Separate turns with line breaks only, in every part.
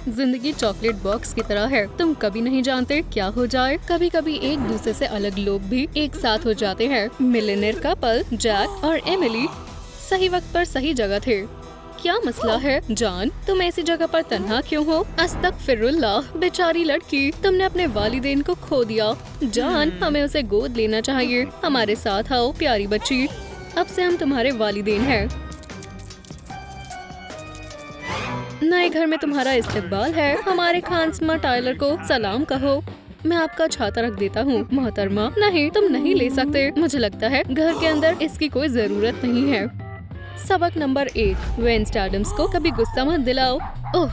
जिंदगी chocolate box की तरह है, तुम कभी नहीं जानते क्या हो जाए। कभी कभी एक दूसरे से अलग लोग भी एक साथ हो जाते हैं। मिलियनेयर कपल जैक और एमिली सही वक्त पर सही जगह थे। क्या मसला है जान, तुम ऐसी जगह पर तन्हा क्यों हो? अस्तगफिरुल्लाह, बेचारी लड़की, तुमने अपने वालिदैन को खो दिया। जान, हमें उसे गोद लेना चाहिए। हमारे साथ आओ प्यारी बच्ची, अब से हम तुम्हारे वालिदैन हैं। नए घर में तुम्हारा इस्तकबाल है। हमारे खानसमा टायलर को सलाम कहो। मैं आपका छाता रख देता हूँ मोहतरमा। नहीं, तुम नहीं ले सकते। मुझे लगता है घर के अंदर इसकी कोई जरूरत नहीं है। सबक नंबर 1, वेंसडे एडम्स को कभी गुस्सा मत दिलाओ। ओह,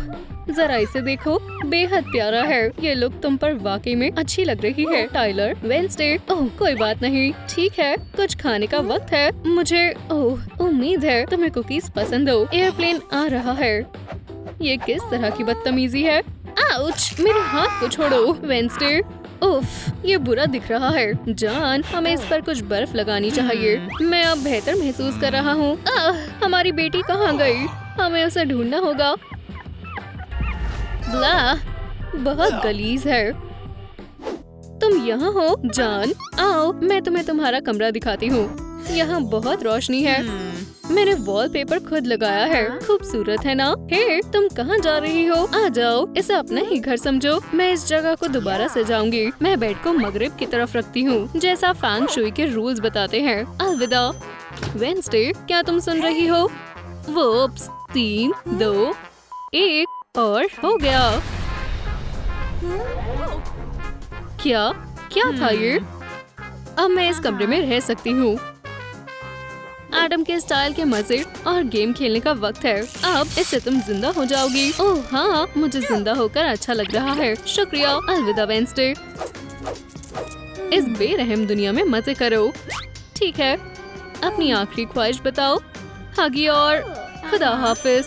जरा इसे देखो, बेहद प्यारा है। ये लुक तुम पर वाकई में अच्छी लग रही है टाइलर। वेंसडे, ओह कोई बात नहीं, ठीक है, कुछ खाने का वक्त है। मुझे उम्मीद है तुम्हें कुकीज पसंद हो। एयरप्लेन आ रहा है। ये किस तरह की बदतमीजी है? आउच, मेरे हाथ को छोड़ो। वेंसडे, उफ, ये बुरा दिख रहा है। जान, हमें इस पर कुछ बर्फ लगानी चाहिए। मैं अब बेहतर महसूस कर रहा हूँ। हमारी बेटी कहाँ गई? हमें उसे ढूंढना होगा। ब्ला, बहुत गलीज है। तुम यहाँ हो? जान, आओ, मैं तुम्हें तुम्हारा कमरा दिखाती हूँ। यहाँ बहुत रोशनी है। मैंने वॉलपेपर खुद लगाया है। खूबसूरत है ना? हे, तुम कहाँ जा रही हो? आ जाओ, इसे अपना ही घर समझो। मैं इस जगह को दोबारा सजाऊंगी। मैं बेड को मगरिब की तरफ रखती हूँ, जैसा फैंग शुई के रूल्स बताते हैं। अलविदा। वेंसडे, क्या तुम सुन रही हो? वो 3, 2, 1 और हो गया। क्या क्या था ये? अब मैं इस कमरे में रह सकती हूँ। एडम के स्टाइल के मजे और गेम खेलने का वक्त है। अब इससे तुम जिंदा हो जाओगी। ओह हाँ, मुझे जिंदा होकर अच्छा लग रहा है। शुक्रिया। अलविदा वेंसडे। इस बेरहम दुनिया में मजे करो। ठीक है, अपनी आखिरी ख्वाहिश बताओ। हगी और खुदा हाफिज।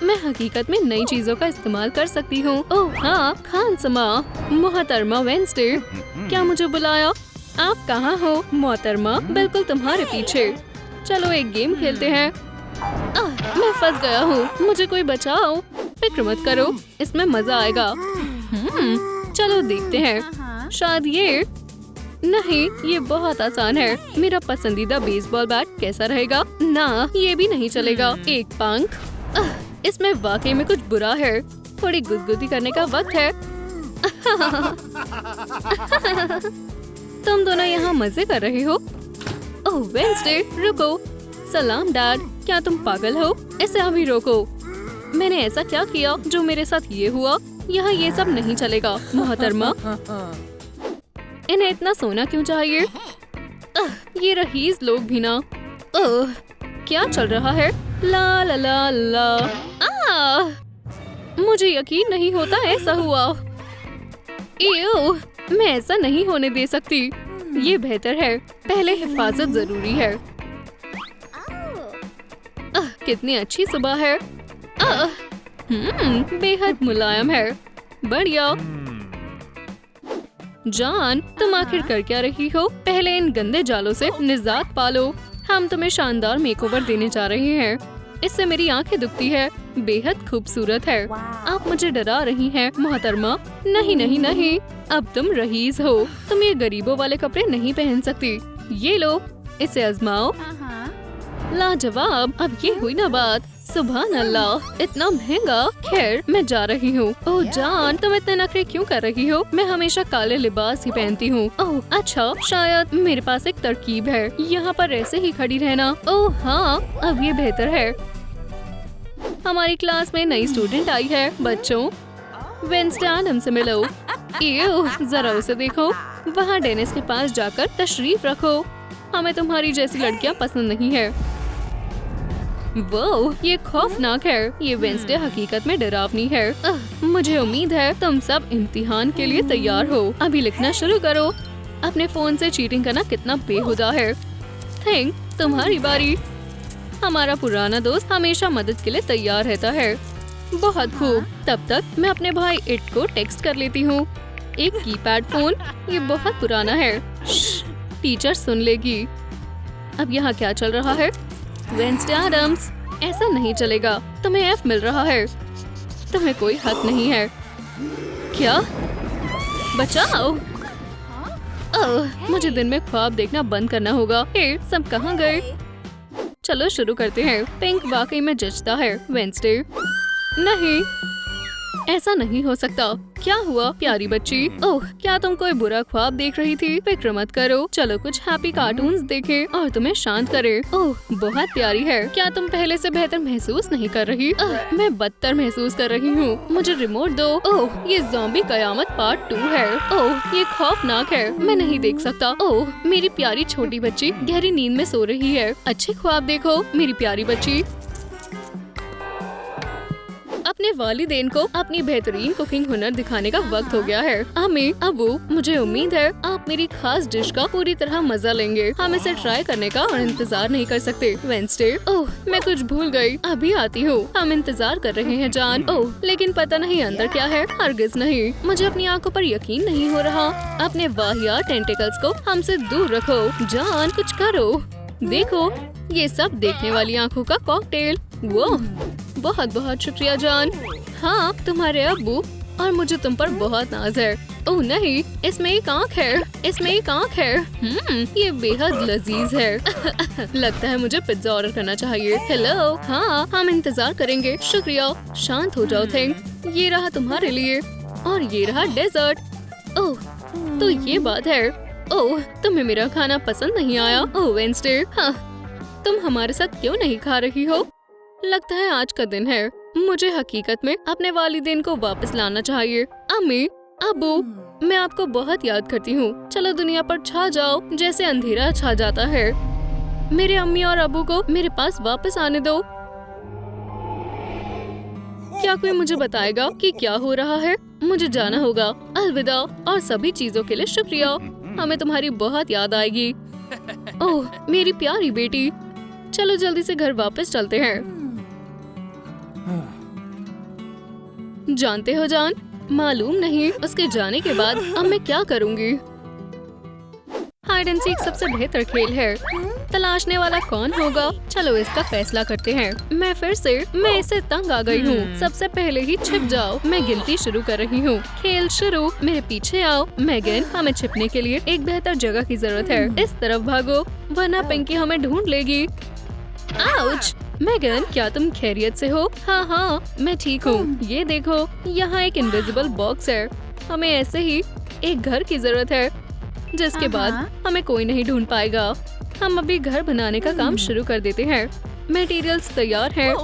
मैं हकीकत में नई चीजों का इस्तेमाल कर सकती हूँ। ओह हाँ, खानसमा। मोहतरमा वेंसडे, क्या मुझे बुलाया? आप कहाँ हो? मोहतरमा, बिल्कुल तुम्हारे पीछे। चलो एक गेम खेलते हैं। मैं फंस गया हूँ, मुझे कोई बचाओ। फिक्र मत करो, इसमें मजा आएगा। चलो देखते हैं। शायद ये नहीं, ये बहुत आसान है। मेरा पसंदीदा बेसबॉल बैट कैसा रहेगा? ना, ये भी नहीं चलेगा। एक पंख। इसमें वाकई में कुछ बुरा है। थोड़ी गुदगुदी करने का वक्त है। तुम दोनों यहाँ मजे कर रहे हो? ओह वेंसडे, रुको। सलाम डैड, क्या तुम पागल हो? इसे अभी रोको। मैंने ऐसा क्या किया जो मेरे साथ ये हुआ? यहाँ ये सब नहीं चलेगा। मोहतरमा, इन्हें इतना सोना क्यों चाहिए? ये रहीस लोग भी ना। ओह, क्या चल रहा है? ला ला ला ला। मुझे यकीन नहीं होता ऐसा हुआ। एओ, मैं ऐसा नहीं होने दे सकती। ये बेहतर है, पहले हिफाजत जरूरी है। कितनी अच्छी सुबह है। बेहद मुलायम है। बढ़िया। जान, तुम आखिर कर क्या रही हो? पहले इन गंदे जालों से निजात पालो। हम तुम्हें शानदार मेकओवर देने जा रहे हैं। इससे मेरी आंखें दुखती है। बेहद खूबसूरत है। आप मुझे डरा रही हैं मोहतरमा। नहीं नहीं नहीं, अब तुम रईस हो। तुम ये गरीबों वाले कपड़े नहीं पहन सकती। ये लो, इसे आजमाओ। लाजवाब। अब ये हुई ना बात। सुभान अल्लाह, इतना महंगा। खैर, मैं जा रही हूँ। ओह जान, तुम इतने नखरे क्यों कर रही हो? मैं हमेशा काले लिबास ही पहनती हूँ। ओह अच्छा, शायद मेरे पास एक तरकीब है। यहाँ पर ऐसे ही खड़ी रहना। ओह हाँ, अब ये बेहतर है। हमारी क्लास में नई स्टूडेंट आई है। बच्चों, वेंसडे एडम से मिलो। जरा उसे देखो। वहाँ डेनिस के पास जाकर तशरीफ रखो। हमें तुम्हारी जैसी लड़कियाँ पसंद नहीं है। वो ये खौफनाक है। ये वेंसडे हकीकत में डरावनी है। मुझे उम्मीद है तुम सब इम्तिहान के लिए तैयार हो। अभी लिखना शुरू करो। अपने फोन से चीटिंग करना कितना बेहुदा है। थिंक, तुम्हारी बारी। हमारा पुराना दोस्त हमेशा मदद के लिए तैयार रहता है। बहुत खूब। तब तक मैं अपने भाई इट को टेक्स्ट कर लेती हूँ। एक कीपैड फोन, ये बहुत पुराना है। टीचर सुन लेगी। अब यहाँ क्या चल रहा है? वेंसडे एडम्स, ऐसा नहीं चलेगा। तुम्हें एफ मिल रहा है। तुम्हें कोई हक नहीं है। क्या? बचाओ! ओह, मुझे दिन में ख्वाब देखना बंद करना होगा। सब कहाँ गए? चलो शुरू करते हैं। पिंक वाकई में जचता है। वेंसडे नहीं, ऐसा नहीं हो सकता। क्या हुआ प्यारी बच्ची? ओह, क्या तुम कोई बुरा ख्वाब देख रही थी? फिक्र मत करो, चलो कुछ हैप्पी कार्टून्स देखें और तुम्हें शांत करे। ओह, बहुत प्यारी है। क्या तुम पहले से बेहतर महसूस नहीं कर रही? मैं बदतर महसूस कर रही हूँ। मुझे रिमोट दो। ओह, ये ज़ॉम्बी कयामत पार्ट 2 है। ओह, ये खौफनाक है। मैं नहीं देख सकता। ओह, मेरी प्यारी छोटी बच्ची गहरी नींद में सो रही है। अच्छे ख्वाब देखो मेरी प्यारी बच्ची। अपने वालिदैन को अपनी बेहतरीन कुकिंग हुनर दिखाने का वक्त हो गया है। अम्मी, अबू, मुझे उम्मीद है आप मेरी खास डिश का पूरी तरह मजा लेंगे। हम इसे ट्राई करने का और इंतजार नहीं कर सकते। वेंसडे, ओह, मैं कुछ भूल गई। अभी आती हूँ। हम इंतजार कर रहे हैं जान। ओह, लेकिन पता नहीं अंदर क्या है। हरगिज नहीं, मुझे अपनी आंखों पर यकीन नहीं हो रहा। अपने वाहियात टेंटिकल्स को हमसे दूर रखो। जान, कुछ करो। देखो, ये सब देखने वाली आंखों का कॉकटेल। वो बहुत बहुत शुक्रिया जान। हाँ, तुम्हारे अब्बू और मुझे तुम पर बहुत नाज है। ओह नहीं, इसमें एक आँख है। इसमें एक आँख है। ये बेहद लजीज है। लगता है मुझे पिज्जा ऑर्डर करना चाहिए। हेलो, हाँ, हम इंतजार करेंगे। शुक्रिया। शांत हो जाओ थिंग। ये रहा तुम्हारे लिए और ये रहा डेजर्ट। ओह, तो ये बात है। ओह, तुम्हें मेरा खाना पसंद नहीं आया? ओह वेंसडे, हाँ, तुम हमारे साथ क्यों नहीं खा रही हो? लगता है आज का दिन है। मुझे हकीकत में अपने वालिदैन को वापस लाना चाहिए। अम्मी, अबू, मैं आपको बहुत याद करती हूँ। चलो दुनिया पर छा जाओ जैसे अंधेरा छा जाता है। मेरे अम्मी और अबू को मेरे पास वापस आने दो। क्या कोई मुझे बताएगा कि क्या हो रहा है? मुझे जाना होगा। अलविदा और सभी चीजों के लिए शुक्रिया। हमें तुम्हारी बहुत याद आएगी। ओह, मेरी प्यारी बेटी। चलो जल्दी से घर वापस चलते हैं। जानते हो जान, मालूम नहीं उसके जाने के बाद अब मैं क्या करूंगी। हाइड एंड सीक सबसे बेहतर खेल है। तलाशने वाला कौन होगा? चलो इसका फैसला करते हैं। मैं इससे तंग आ गई हूँ। सबसे पहले ही छिप जाओ। मैं गिनती शुरू कर रही हूँ। खेल शुरू। मेरे पीछे आओ। मैगन, हमें छिपने के लिए एक बेहतर जगह की जरूरत है। इस तरफ भागो वरना पिंकी हमें ढूंढ लेगी। आउच! मैगन, क्या तुम खैरियत से हो? हाँ हाँ, मैं ठीक हूँ। ये देखो, यहाँ एक इनविजिबल बॉक्स है। हमें ऐसे ही एक घर की जरूरत है जिसके बाद हमें कोई नहीं ढूंढ पाएगा। हम अभी घर बनाने का काम शुरू कर देते हैं। मटेरियल्स तैयार हैं।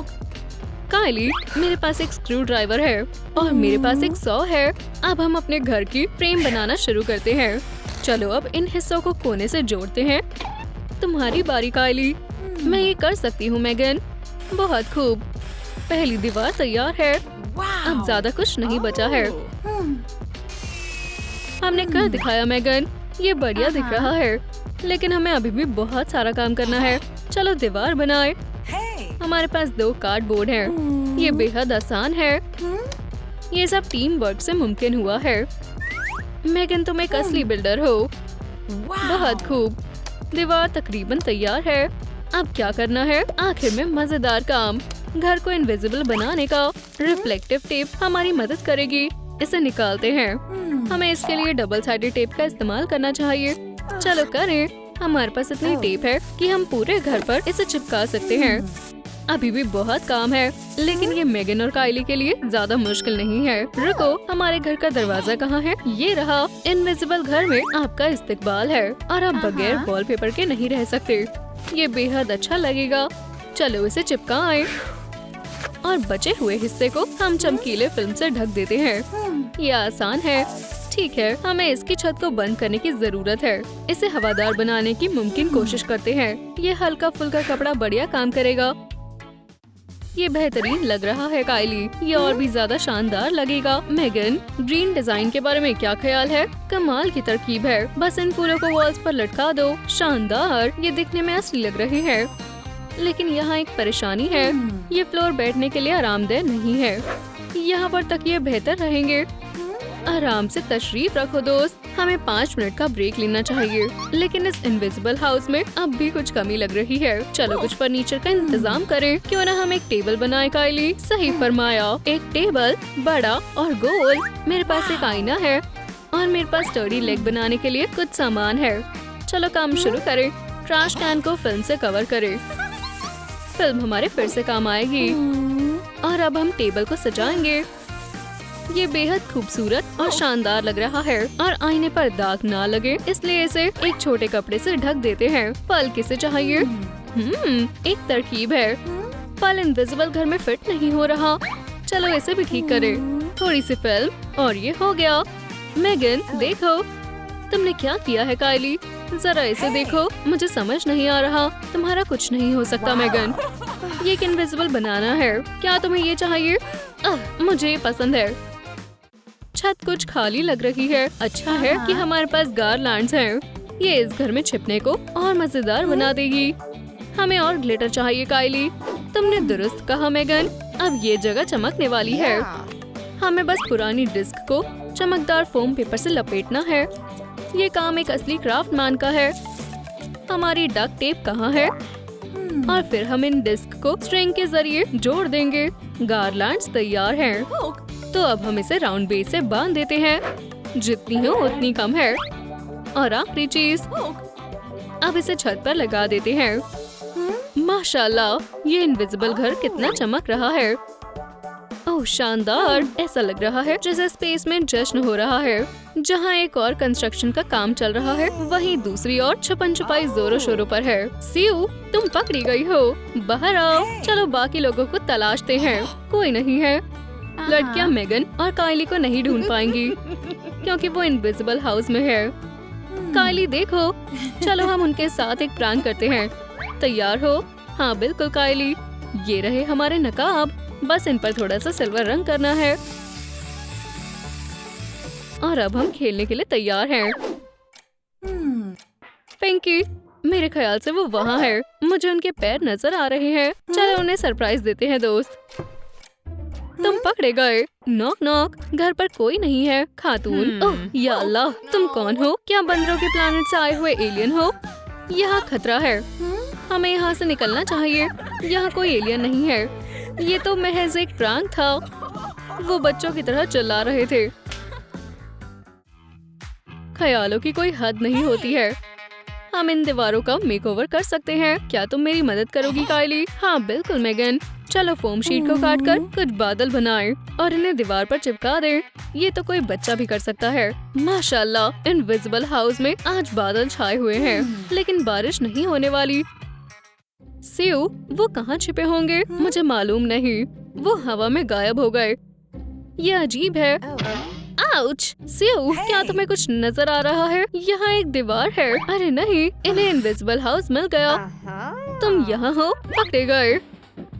कायली, मेरे पास एक स्क्रू ड्राइवर है और मेरे पास एक सॉ है। अब हम अपने घर की फ्रेम बनाना शुरू करते हैं। चलो अब इन हिस्सों को कोने से जोड़ते हैं। तुम्हारी बारी कायली। मैं ये कर सकती हूँ मैगन। बहुत खूब। पहली दीवार तैयार है। अब ज्यादा कुछ नहीं बचा है। हमने कर दिखाया मैगन। ये बढ़िया दिख रहा है, लेकिन हमें अभी भी बहुत सारा काम करना है। चलो दीवार बनाए। हमारे पास 2 कार्डबोर्ड हैं। ये बेहद आसान है। ये सब टीम वर्क से मुमकिन हुआ है। मैगन, तुम एक असली बिल्डर हो। बहुत खूब। दीवार तकरीबन तैयार है। अब क्या करना है? आखिर में मजेदार काम। घर को इनविजिबल बनाने का रिफ्लेक्टिव टेप हमारी मदद करेगी। इसे निकालते हैं। हमें इसके लिए डबल साइडेड टेप का इस्तेमाल करना चाहिए। चलो करें। हमारे पास इतनी टेप है कि हम पूरे घर पर इसे चिपका सकते हैं। अभी भी बहुत काम है, लेकिन ये मैगन और कायली के लिए ज्यादा मुश्किल नहीं है। रुको, हमारे घर का दरवाजा कहाँ है? ये रहा। इनविजिबल घर में आपका इस्तकबाल है और आप बगैर वॉलपेपर के नहीं रह सकते। ये बेहद अच्छा लगेगा। चलो इसे चिपकाएं और बचे हुए हिस्से को हम चमकीले फिल्म से ढक देते हैं। ये आसान है। ठीक है, हमें इसकी छत को बंद करने की जरूरत है। इसे हवादार बनाने की मुमकिन कोशिश करते हैं। ये हल्का फुल्का कपड़ा बढ़िया काम करेगा। ये बेहतरीन लग रहा है कायली। ये और भी ज्यादा शानदार लगेगा। मैगन, ग्रीन डिजाइन के बारे में क्या ख्याल है? कमाल की तरकीब है। बस इन फूलों को वॉल्स पर लटका दो। शानदार। ये दिखने में असली लग रहे हैं, लेकिन यहाँ एक परेशानी है। ये फ्लोर बैठने के लिए आरामदेह नहीं है। यहाँ पर तकिए बेहतर रहेंगे। आराम से तशरीफ रखो दोस्त। हमें 5 मिनट का ब्रेक लेना चाहिए, लेकिन इस इनविजिबल हाउस में अब भी कुछ कमी लग रही है। चलो कुछ फर्नीचर का इंतजाम करें। क्यों ना हम एक टेबल बनाए कायली। सही फरमाया, एक टेबल बड़ा और गोल। मेरे पास एक आईना है और मेरे पास स्टडी लेग बनाने के लिए कुछ सामान है। चलो काम शुरू करें। ट्रैश कैन को फिल्म से कवर करें। फिल्म हमारे फिर से काम आएगी। और अब हम टेबल को सजाएंगे। ये बेहद खूबसूरत और शानदार लग रहा है और आईने पर दाग ना लगे, इसलिए इसे एक छोटे कपड़े से ढक देते हैं। फल किसे चाहिए? एक तरकीब है। फल इनविजिबल घर में फिट नहीं हो रहा। चलो इसे भी ठीक करें। थोड़ी सी फिल्म और ये हो गया। मेगन देखो, तुमने क्या किया है कायली? जरा इसे देखो। मुझे समझ नहीं आ रहा। तुम्हारा कुछ नहीं हो सकता मेगन। ये एक इनविजिबल बनाना है। क्या तुम्हें ये चाहिए? मुझे ये पसंद है। छत कुछ खाली लग रही है। अच्छा है कि हमारे पास गारलैंड्स हैं। ये इस घर में छिपने को और मजेदार बना देगी। हमें और ग्लिटर चाहिए कायली। तुमने दुरुस्त कहा मेगन। अब ये जगह चमकने वाली है। हमें बस पुरानी डिस्क को चमकदार फोम पेपर से लपेटना है। ये काम एक असली क्राफ्टमैन का है। हमारी डक टेप कहाँ है? और फिर हम इन डिस्क को स्ट्रिंग के जरिए जोड़ देंगे। गारलैंड्स तैयार हैं। तो अब हम इसे राउंड बेस से बांध देते हैं। जितनी हो उतनी कम है। और आखिरी चीज, अब इसे छत पर लगा देते हैं। माशाल्लाह, ये इनविजिबल घर कितना चमक रहा है। ओह शानदार। ऐसा लग रहा है जैसे स्पेस में जश्न हो रहा है। जहाँ एक और कंस्ट्रक्शन का काम चल रहा है, वहीं दूसरी ओर छुपन छुपाई जोरों शोरों पर है। सीयू, तुम पकड़ी गई हो। बाहर आओ। चलो बाकी लोगों को तलाशते हैं। कोई नहीं है। लड़कियां मेगन और कायली को नहीं ढूंढ पाएंगी क्योंकि वो इनविजिबल हाउस में है। कायली देखो, चलो हम उनके साथ एक प्रैंक करते हैं। तैयार हो? हाँ बिल्कुल कायली। ये रहे हमारे नकाब। बस इन पर थोड़ा सा सिल्वर रंग करना है और अब हम खेलने के लिए तैयार हैं। पिंकी, मेरे ख्याल से वो वहाँ है। मुझे उनके पैर नजर आ रहे हैं। चलो उन्हें सरप्राइज देते हैं दोस्त। तुम पकड़े गए। Knock knock. घर पर कोई नहीं है। खातून, ओह या अल्लाह, तुम कौन हो? क्या बंदरों के प्लेनेट से आए हुए एलियन हो? यहाँ खतरा है। हमें यहाँ से निकलना चाहिए। यहाँ कोई एलियन नहीं है। ये तो महज एक प्रैंक था। वो बच्चों की तरह चिल्ला रहे थे। ख्यालों की कोई हद नहीं होती है। हम इन दीवारों का मेकओवर कर सकते हैं। क्या तुम मेरी मदद करोगी कायली? हाँ बिल्कुल मेगन। चलो फोम शीट को काटकर कुछ बादल बनाएं और इन्हें दीवार पर चिपका दें। ये तो कोई बच्चा भी कर सकता है। माशाल्लाह, इनविजिबल हाउस में आज बादल छाए हुए हैं, लेकिन बारिश नहीं होने वाली। सीयू, वो कहाँ छिपे होंगे? मुझे मालूम नहीं। वो हवा में गायब हो गए। ये अजीब है। आउच! सीयू, क्या तुम्हें कुछ नजर आ रहा है? यहाँ एक दीवार है। अरे नहीं, इन्हें इनविजिबल हाउस मिल गया। तुम यहाँ हो? पकड़े गए।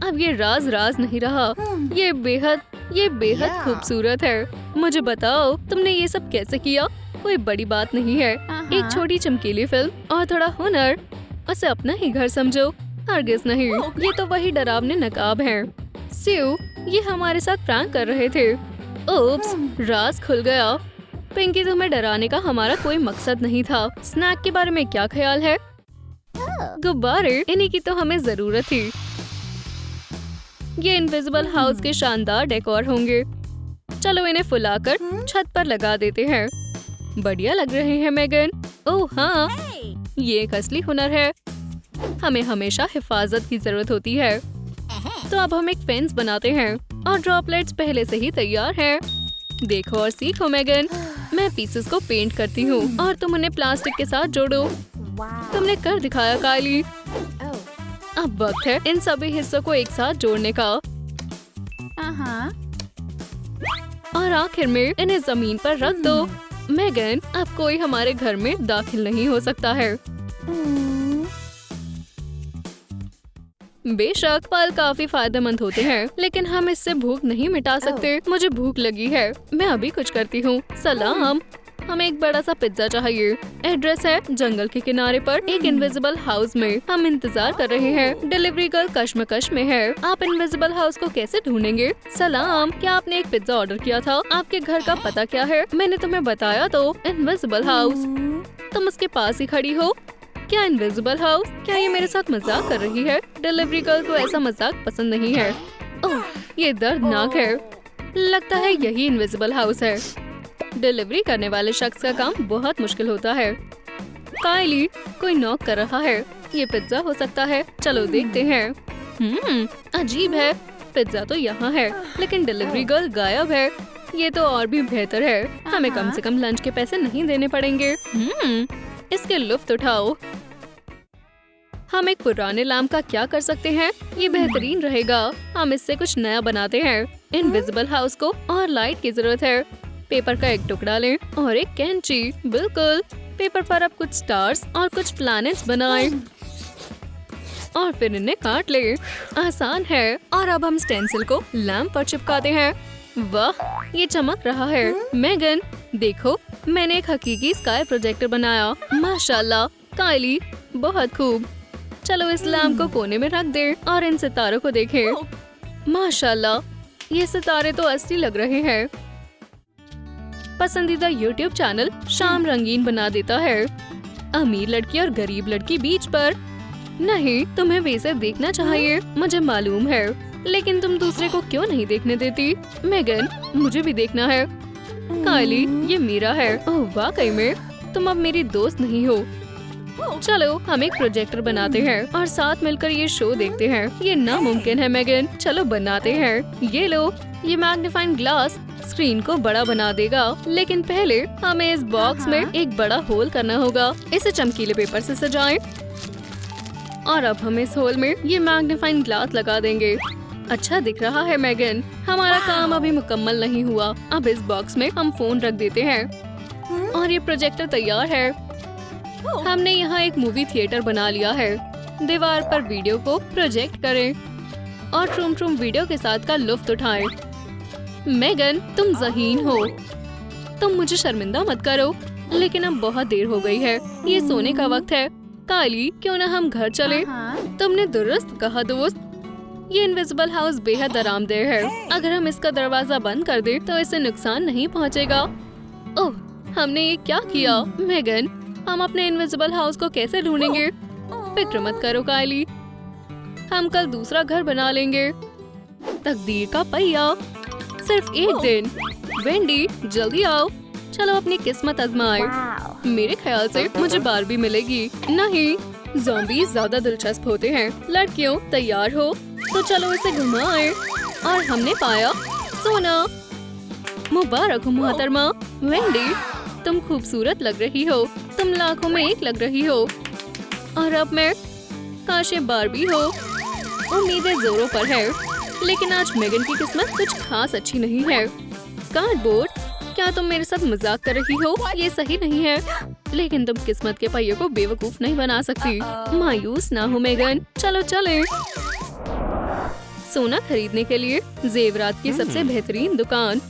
अब ये राज राज नहीं रहा। ये बेहद खूबसूरत है। मुझे बताओ, तुमने ये सब कैसे किया? कोई बड़ी बात नहीं है। एक छोटी चमकीली फिल्म और थोड़ा हुनर। उसे अपना ही घर समझो। हरगिज नहीं। ये तो वही डरावने नकाब हैं। सीयू, ये हमारे साथ प्रैंक कर रहे थे। ओप्स, राज खुल गया। पिंकी, तुम्हें डराने का हमारा कोई मकसद नहीं था। स्नैक के बारे में क्या ख्याल है? गुब्बारे, इन्हीं की तो हमें जरूरत थी। ये इनविजिबल हाउस के शानदार डेकोर होंगे। चलो इन्हें फुलाकर छत पर लगा देते हैं। बढ़िया लग रहे हैं मेगन। ओह हाँ, ये एक असली हुनर है। हमें हमेशा हिफाजत की जरूरत होती है। तो अब हम एक फेंस बनाते हैं और ड्रॉपलेट्स पहले से ही तैयार हैं। देखो और सीखो मेगन। मैं पीसेस को पेंट करती हूँ और तुम उन्हें प्लास्टिक के साथ जोड़ो। तुमने कर दिखाया कायली। अब वक्त है इन सभी हिस्सों को एक साथ जोड़ने का। और आखिर में इन्हें जमीन पर रख दो। मेगन, अब कोई हमारे घर में दाखिल नहीं हो सकता है। बेशक फल काफी फायदेमंद होते हैं, लेकिन हम इससे भूख नहीं मिटा सकते। मुझे भूख लगी है। मैं अभी कुछ करती हूँ। सलाम। हमें एक बड़ा सा पिज्जा चाहिए। एड्रेस है जंगल के किनारे पर एक इनविजिबल हाउस में। हम इंतजार कर रहे हैं। डिलीवरी गर्ल कश्मकश में है। आप इनविजिबल हाउस को कैसे ढूंढेंगे? सलाम, क्या आपने एक पिज्जा ऑर्डर किया था? आपके घर का पता क्या है? मैंने तुम्हें बताया तो, इनविजिबल हाउस। तुम उसके पास ही खड़ी हो। क्या इनविजिबल हाउस? क्या ये मेरे साथ मजाक कर रही है? डिलीवरी गर्ल को ऐसा मजाक पसंद नहीं है। ओह, ये दर्दनाक है। लगता है यही इनविजिबल हाउस है। डिलीवरी करने वाले शख्स का काम बहुत मुश्किल होता है। कायली, कोई नॉक कर रहा है। ये पिज्जा हो सकता है। चलो देखते हैं। अजीब है। पिज्जा तो यहाँ है, लेकिन डिलीवरी गर्ल गायब है। ये तो और भी बेहतर है। हमें कम से कम लंच के पैसे नहीं देने पड़ेंगे। इसके लुफ्त उठाओ। हम एक पुराने लैम्प का क्या कर सकते हैं? ये बेहतरीन रहेगा। हम इससे कुछ नया बनाते हैं। इनविजिबल हाउस को और लाइट की जरूरत है। पेपर का एक टुकड़ा लें और एक कैंची। बिल्कुल। पेपर पर अब कुछ स्टार्स और कुछ प्लैनेट्स बनाएं और फिर इन्हें काट ले। आसान है। और अब हम स्टेंसिल को लैम्प पर चिपकाते हैं। वाह, ये चमक रहा है। मेगन, देखो, मैंने एक हकीकी स्काई प्रोजेक्टर बनाया। माशाल्लाह, कायली, बहुत खूब। चलो इस लैम्प को कोने में रख दे और इन सितारों को देखें। माशाल्लाह, ये सितारे तो असली लग रहे हैं। पसंदीदा यूट्यूब चैनल शाम रंगीन बना देता है। अमीर लड़की और गरीब लड़की बीच पर। नहीं, तुम्हें वैसे देखना चाहिए, मुझे मालूम है, लेकिन तुम दूसरे को क्यों नहीं देखने देती? मेगन, मुझे भी देखना है। कायली, ये मीरा है। ओह, वाकई में तुम अब मेरी दोस्त नहीं हो। चलो हम एक प्रोजेक्टर बनाते हैं और साथ मिलकर ये शो देखते हैं। ये नामुमकिन है मेगन। चलो बनाते हैं। ये लो, ये मैग्नीफाइंग ग्लास स्क्रीन को बड़ा बना देगा, लेकिन पहले हमें इस बॉक्स में एक बड़ा होल करना होगा। इसे चमकीले पेपर से सजाएं और अब हम इस होल में ये मैग्नीफाइंग ग्लास लगा देंगे। अच्छा दिख रहा है मेगन। हमारा काम अभी मुकम्मल नहीं हुआ। अब इस बॉक्स में हम फोन रख देते हैं और ये प्रोजेक्टर तैयार है। हमने यहाँ एक मूवी थिएटर बना लिया है। दीवार पर वीडियो को प्रोजेक्ट करें और ट्रूम ट्रूम वीडियो के साथ का लुत्फ उठाएं। मेगन, तुम ज़हीन हो। तुम मुझे शर्मिंदा मत करो, लेकिन अब बहुत देर हो गई है। ये सोने का वक्त है। कायली, क्यों ना हम घर चले? तुमने दुरुस्त कहा दोस्त। ये इनविजिबल हाउस बेहद आरामदेह है। अगर हम इसका दरवाजा बंद कर दें तो इससे नुकसान नहीं पहुंचेगा। ओह, हमने ये क्या किया? मेगन, हम अपने इनविजिबल हाउस को कैसे ढूंढेंगे? फिक्र मत करो कायली, हम कल दूसरा घर बना लेंगे। तकदीर का पहिया, सिर्फ एक दिन। वेंडी, जल्दी आओ, चलो अपनी किस्मत आजमाएं। मेरे ख्याल से मुझे बारबी मिलेगी। नहीं, ज़ॉम्बीज़ ज्यादा दिलचस्प होते हैं। लड़कियों, तैयार हो तो चलो इसे घुमाएं। और हमने पाया सोना। मुबारक हो मोहतरमा। वेंडी, तुम खूबसूरत लग रही हो। तुम लाखों में एक लग रही हो। और अब मैं, काश ये बारबी हो। उम्मीदें जोरों पर है, लेकिन आज मेगन की किस्मत कुछ खास अच्छी नहीं है। कार्डबोर्ड, क्या तुम मेरे साथ मजाक कर रही हो? ये सही नहीं है, लेकिन तुम किस्मत के पहिए को बेवकूफ नहीं बना सकती। मायूस ना हो मेगन, चलो चलें। सोना खरीदने के लिए जेवरात की सबसे बेहतरीन दुकान।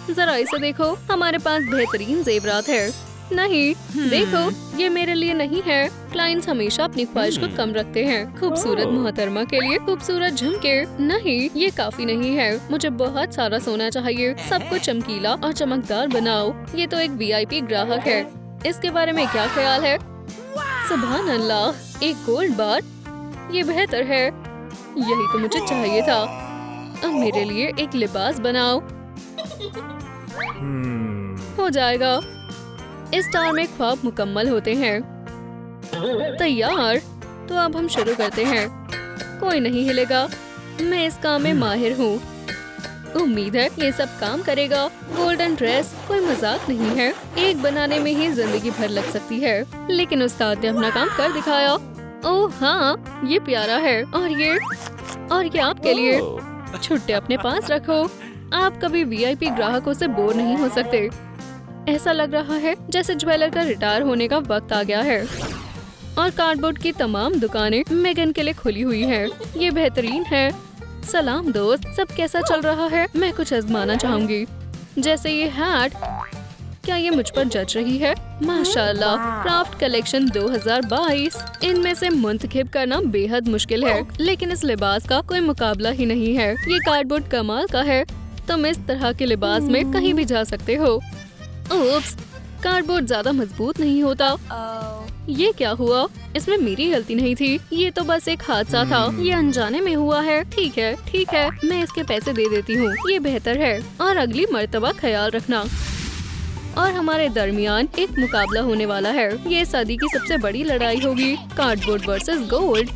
जरा इसे देखो, हमारे पास बेहतरीन जेवरात है। नहीं, देखो, ये मेरे लिए नहीं है। क्लाइंट्स हमेशा अपनी ख्वाहिश को कम रखते हैं। खूबसूरत मोहतरमा के लिए खूबसूरत झुमके। नहीं, ये काफी नहीं है। मुझे बहुत सारा सोना चाहिए। सबको चमकीला और चमकदार बनाओ। ये तो एक VIP ग्राहक है। इसके बारे में क्या ख्याल है? सुभान अल्लाह, एक गोल्ड बार, ये बेहतर है। यही तो मुझे चाहिए था। अब मेरे लिए एक लिबास बनाओ। हो जाएगा। इस स्टार में ख्वाब मुकम्मल होते हैं। तैयार, तो अब हम शुरू करते हैं। कोई नहीं हिलेगा। मैं इस काम में माहिर हूँ। उम्मीद है ये सब काम करेगा। गोल्डन ड्रेस कोई मजाक नहीं है। एक बनाने में ही जिंदगी भर लग सकती है, लेकिन उस्ताद ने अपना काम कर दिखाया। ओह हाँ, ये प्यारा है। और ये आपके लिए। छुट्टे अपने पास रखो। आप कभी VIP ग्राहकों से बोर नहीं हो सकते। ऐसा लग रहा है जैसे ज्वेलर का रिटायर होने का वक्त आ गया है। और कार्डबोर्ड की तमाम दुकानें मेगन के लिए खुली हुई हैं। ये बेहतरीन है। सलाम दोस्त, सब कैसा चल रहा है? मैं कुछ आजमाना चाहूंगी, जैसे ये हैट। क्या ये मुझ पर जज रही है? माशाल्लाह, क्राफ्ट कलेक्शन 2022। इनमें से मुंतखब करना बेहद मुश्किल है, लेकिन इस लिबास का कोई मुकाबला ही नहीं है। ये कार्डबोर्ड कमाल का है। तुम इस तरह के लिबास में कहीं भी जा सकते हो। ओप्स, कार्डबोर्ड ज्यादा मजबूत नहीं होता। ये क्या हुआ? इसमें मेरी गलती नहीं थी, ये तो बस एक हादसा था। ये अनजाने में हुआ है। ठीक है, मैं इसके पैसे दे देती हूँ, ये बेहतर है। और अगली मर्तबा ख्याल रखना। और हमारे दरमियान एक मुकाबला होने वाला है। ये सदी की सबसे बड़ी लड़ाई होगी, कार्डबोर्ड वर्सेस गोल्ड।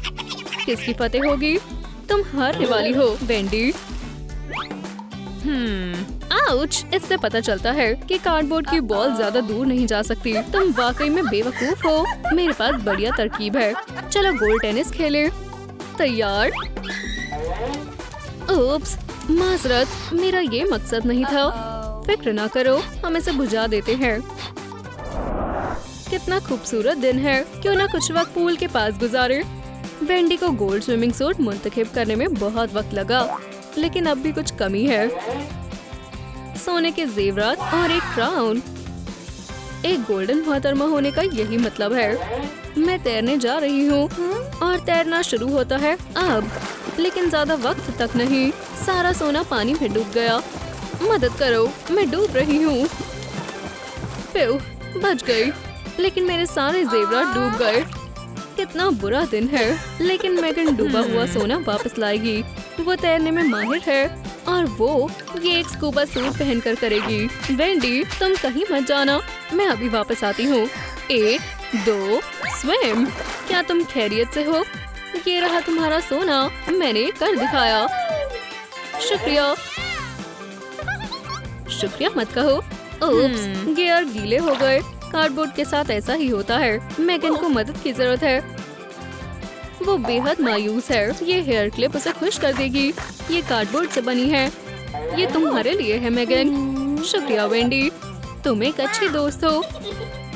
किसकी फतेह होगी? तुम हारने वाली हो, वेंडी। आउच! इससे पता चलता है कि कार्डबोर्ड की बॉल ज्यादा दूर नहीं जा सकती। तुम वाकई में बेवकूफ हो। मेरे पास बढ़िया तरकीब है। चलो गोल टेनिस खेले। तैयार? ओप्स, माजरत, मेरा ये मकसद नहीं था। फिक्र ना करो, हम इसे बुझा देते हैं। कितना खूबसूरत दिन है। क्यों ना कुछ वक्त पूल के पास गुजारे। वेंडी को गोल्ड स्विमिंग सूट मुंतखब करने में बहुत वक्त लगा, लेकिन अब भी कुछ कमी है। सोने के जेवरात और एक क्राउन। एक गोल्डन मोहतरमा होने का यही मतलब है। मैं तैरने जा रही हूँ और तैरना शुरू होता है अब, लेकिन ज्यादा वक्त तक नहीं। सारा सोना पानी में डूब गया। मदद करो, मैं डूब रही हूँ। बच गई, लेकिन मेरे सारे जेवरात डूब गए। कितना बुरा दिन है, लेकिन मैगन डूबा हुआ सोना वापस लाएगी। वो तैरने में माहिर है और वो ये एक स्कूबा सूट पहनकर करेगी। वेंडी, तुम कहीं मत जाना, मैं अभी वापस आती हूँ। 1, 2, स्विम। क्या तुम खैरियत से हो? ये रहा तुम्हारा सोना, मैंने कर दिखाया। शुक्रिया मत कहो। ओप्स, गियर गीले हो गए। कार्डबोर्ड के साथ ऐसा ही होता है। मैगन को मदद की जरूरत है। वो बेहद मायूस है। ये हेयर क्लिप उसे खुश कर देगी। ये कार्डबोर्ड से बनी है। ये तुम्हारे लिए है मैगन। शुक्रिया वेंडी, तुम एक अच्छी दोस्त हो।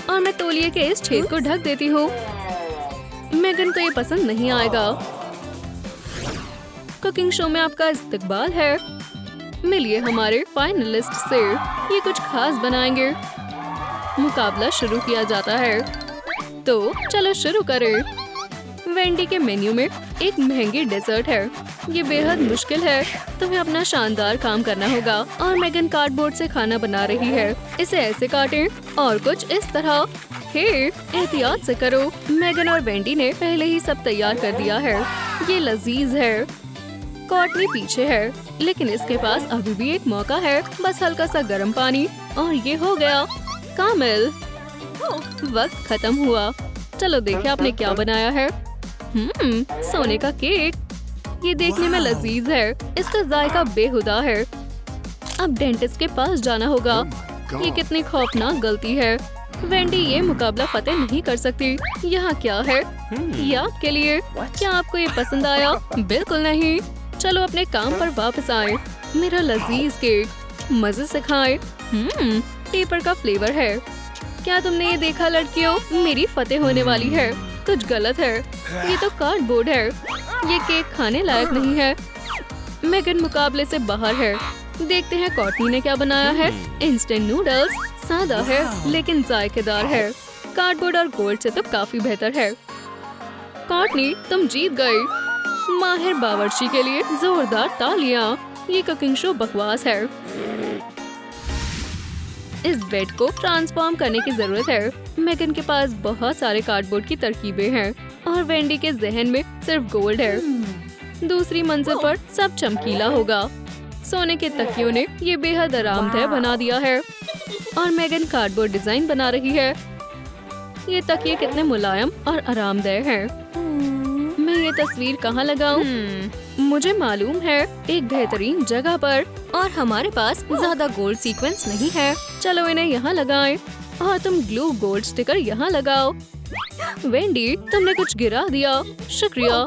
और मैं तौलिए के इस छेद को ढक देती हूँ। मैगन को ये पसंद नहीं आएगा। कुकिंग शो में आपका इस्तकबाल है। मिलिए हमारे फाइनलिस्ट से। ये कुछ खास बनाएंगे। मुकाबला शुरू किया जाता है, तो चलो शुरू करें। वेंडी के मेन्यू में एक महंगी डेजर्ट है। ये बेहद मुश्किल है। तुम्हें अपना शानदार काम करना होगा। और मैगन कार्डबोर्ड से खाना बना रही है। इसे ऐसे काटें और कुछ इस तरह। हे, एहतियात से करो। मैगन और वेंडी ने पहले ही सब तैयार कर दिया है। ये लजीज है। कॉटनी पीछे है, लेकिन इसके पास अभी भी एक मौका है। बस हल्का सा गर्म पानी और ये हो गया कामिल। वक्त खत्म हुआ। चलो देखें आपने क्या बनाया है। सोने का केक। ये देखने में लजीज है। इसका जायका बेहुदा है। अब डेंटिस्ट के पास जाना होगा। ये कितनी खौफनाक गलती है। वेंडी ये मुकाबला फतेह नहीं कर सकती। यहाँ क्या है? ये आपके लिए। क्या आपको ये पसंद आया? बिल्कुल नहीं। चलो अपने काम पर वापस आए। मेरा लजीज केक, मजे से खाएं। पेपर का फ्लेवर है। क्या तुमने ये देखा लड़कियों? मेरी फतेह होने वाली है। कुछ गलत है। ये तो कार्डबोर्ड है। ये केक खाने लायक नहीं है। मैगन मुकाबले से बाहर है। देखते हैं कॉटनी ने क्या बनाया है। Instant noodles. सादा है लेकिन जायकेदार है। कार्डबोर्ड और गोल्ड से तो काफी बेहतर है। कॉटनी, तुम जीत गई। माहिर बावर्ची के लिए जोरदार तालियां। ये कुकिंग शो बकवास है। इस बेड को ट्रांसफॉर्म करने की जरूरत है। मैगन के पास बहुत सारे कार्डबोर्ड की तरकीबें हैं और वेंडी के जहन में सिर्फ गोल्ड है। दूसरी मंजिल पर सब चमकीला होगा। सोने के तकियों ने ये बेहद आरामदेह बना दिया है और मैगन कार्डबोर्ड डिजाइन बना रही है। ये तकिए कितने मुलायम और आरामदेह हैं। मैं ये तस्वीर कहाँ लगाऊं? मुझे मालूम है, एक बेहतरीन जगह पर। और हमारे पास ज्यादा गोल्ड सीक्वेंस नहीं है। चलो इन्हें यहाँ लगाएं। और तुम ग्लू गोल्ड स्टिकर यहाँ लगाओ। वेंडी, तुमने कुछ गिरा दिया। शुक्रिया।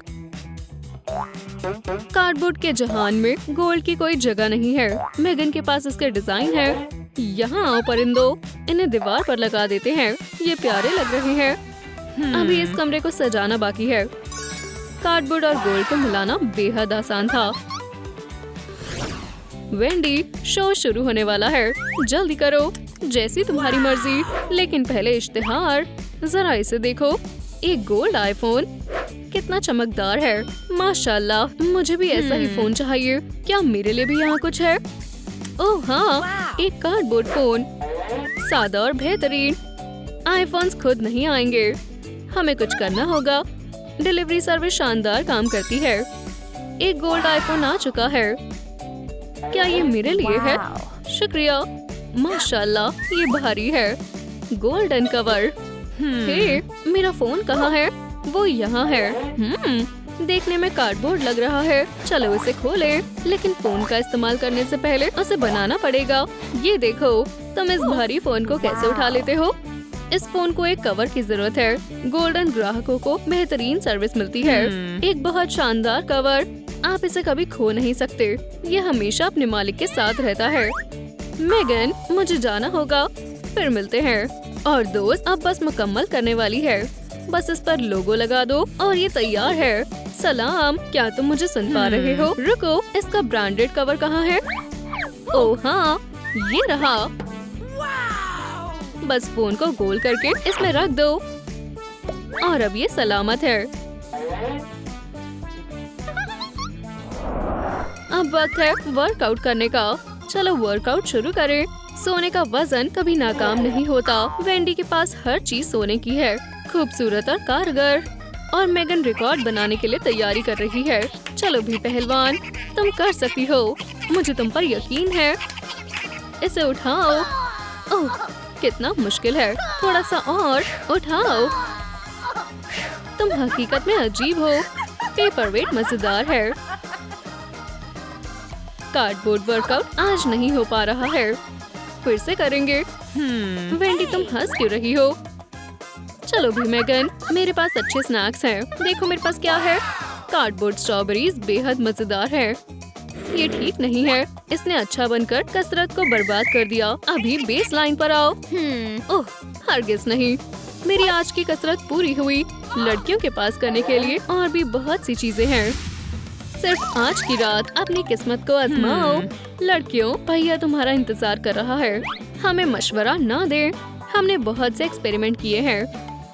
कार्डबोर्ड के जहान में गोल्ड की कोई जगह नहीं है। मैगन के पास इसके डिजाइन है। यहाँ आओ परिंदो, इन्हें दीवार पर लगा देते हैं। ये प्यारे लग रहे हैं। अभी इस कमरे को सजाना बाकी है। कार्डबोर्ड और गोल्ड को मिलाना बेहद आसान था। वेंडी, शो शुरू होने वाला है। जल्दी करो। जैसी तुम्हारी मर्जी, लेकिन पहले इश्तिहार। जरा इसे देखो, एक गोल्ड आईफोन, कितना चमकदार है। माशाल्लाह, मुझे भी ऐसा ही फोन चाहिए। क्या मेरे लिए भी यहाँ कुछ है? ओह हाँ, एक कार्डबोर्ड फोन, सादा और बेहतरीन। आईफोन्स खुद नहीं आएंगे, हमें कुछ करना होगा। डिलीवरी सर्विस शानदार काम करती है। एक गोल्ड आईफोन आ चुका है। क्या ये मेरे लिए है? शुक्रिया। माशाल्लाह, ये भारी है। Golden cover. हे, मेरा फोन कहाँ है? वो यहाँ है। देखने में कार्डबोर्ड लग रहा है। चलो इसे खोलें, लेकिन फोन का इस्तेमाल करने से पहले उसे बनाना पड़ेगा। ये देखो, तुम इस भारी फोन को कैसे उठा लेते हो? इस फोन को एक कवर की जरूरत है। गोल्डन ग्राहकों को बेहतरीन सर्विस मिलती है। एक बहुत शानदार कवर, आप इसे कभी खो नहीं सकते। ये हमेशा अपने मालिक के साथ रहता है। मेगन, मुझे जाना होगा, फिर मिलते हैं। और दोस्त अब बस मुकम्मल करने वाली है। बस इस पर लोगो लगा दो और ये तैयार है। सलाम, क्या तुम मुझे सुन पा रहे हो? रुको, इसका ब्रांडेड कवर कहाँ है? ओह हाँ, ये रहा। बस फोन को गोल करके इसमें रख दो और अब ये सलामत है। अब वक्त है वर्कआउट करने का। चलो वर्कआउट शुरू करें। सोने का वजन कभी नाकाम नहीं होता। वेंडी के पास हर चीज सोने की है, खूबसूरत और कारगर। और मेगन रिकॉर्ड बनाने के लिए तैयारी कर रही है। चलो भी पहलवान, तुम कर सकती हो, मुझे तुम पर यकीन है। इसे उठाओ। ओह, कितना मुश्किल है। थोड़ा सा और उठाओ। तुम हकीकत में अजीब हो। पेपरवेट मजेदार है। कार्डबोर्ड वर्कआउट आज नहीं हो पा रहा है, फिर से करेंगे। वेंडी, तुम हंस क्यों रही हो? चलो भी मेगन, मेरे पास अच्छे स्नैक्स हैं। देखो मेरे पास क्या है। कार्डबोर्ड स्ट्रॉबेरीज बेहद मजेदार है। ये ठीक नहीं है, इसने अच्छा बनकर कसरत को बर्बाद कर दिया। अभी बेस लाइन पर आओ। ओह, हरगिज नहीं, मेरी आज की कसरत पूरी हुई। लड़कियों के पास करने के लिए और भी बहुत सी चीजें हैं। सिर्फ आज की रात अपनी किस्मत को आजमाओ। लड़कियों, भैया तुम्हारा इंतजार कर रहा है। हमें मशवरा ना दे, हमने बहुत से एक्सपेरिमेंट किए हैं।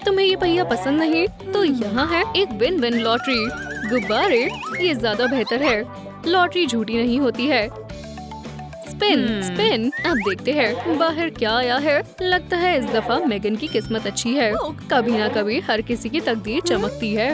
तुम्हें ये पहिया पसंद नहीं तो यहाँ है एक विन विन लॉटरी। गुब्बारे, ये ज्यादा बेहतर है। लॉटरी झूठी नहीं होती है। Spin spin. अब देखते हैं बाहर क्या आया है। लगता है इस दफा मेगन की किस्मत अच्छी है। कभी ना कभी हर किसी की तकदीर चमकती है।